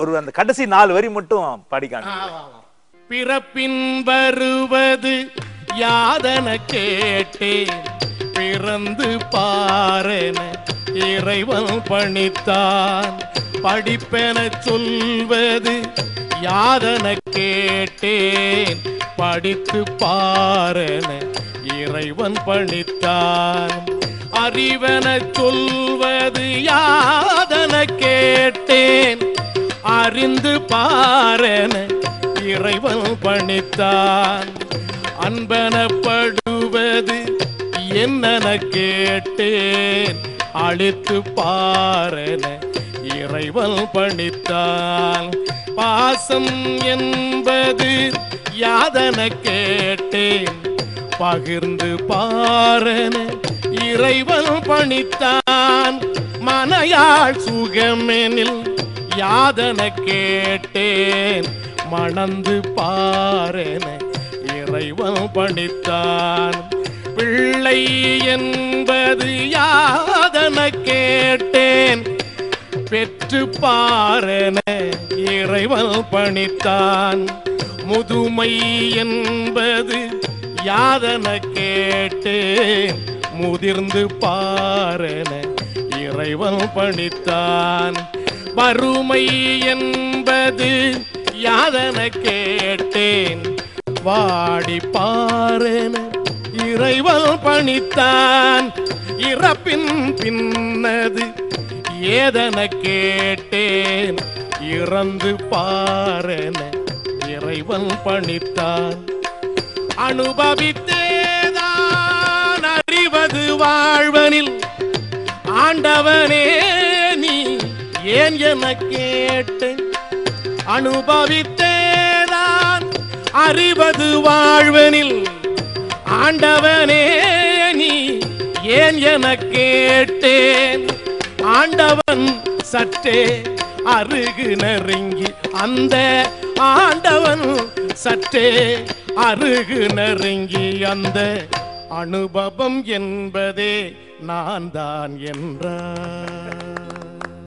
ஒரு அந்த கடைசி 4 வரி மட்டும் பாடிக்காங்க. பிறப்பின் வருவது யாதன கேட்டேன் பிறந்து பாரென இறைவன் பணித்தான் படிப்பென சொல்வது யாதன கேட்டேன் படித்து பாரென இறைவன் பணித்தான் அறிவென சொல்வது யாதன கேட்டேன் அறிந்து பாரென இறைவன் பணித்தான் அன்பனப்படுவது என்னென கேட்டேன் அளித்து பாரென இறைவன் பணித்தான் பாசம் என்பது யாதன கேட்டேன் பகிர்ந்து பாரென இறைவன் பணித்தான் மனையாள் சுகமெனில் யாதன கேட்டேன் மணந்து பாரென இறைவன் பணித்தான் பிள்ளை என்பது யாதன கேட்டேன் பெற்று பாரென இறைவன் பணித்தான் முதுமை என்பது யாதன கேட்டேன் முதிர்ந்து பாரென இறைவன் பணித்தான் வறுமை என்பது யாதன கேட்டேன் வாடி பாரென இறைவன் பணித்தான் இறப்பின் பின்னது ஏதன கேட்டேன் இறந்து பாரென இறைவன் பணித்தான் அனுபவித்தேதான் அறிவது வாழ்வனில் ஆண்டவனே நீ ஏன் என கேட்டேன் அனுபவித்தேதான் அறிவது வாழ்வனில் ஆண்டவனே நீ ஏன் என கேட்டேன் ஆண்டவன் சற்றே அருகு நெருங்கி அந்த ஆண்டவன் சற்றே அருகு நெருங்கி அந்த அனுபவம் என்பதே நான் தான் என்றார்.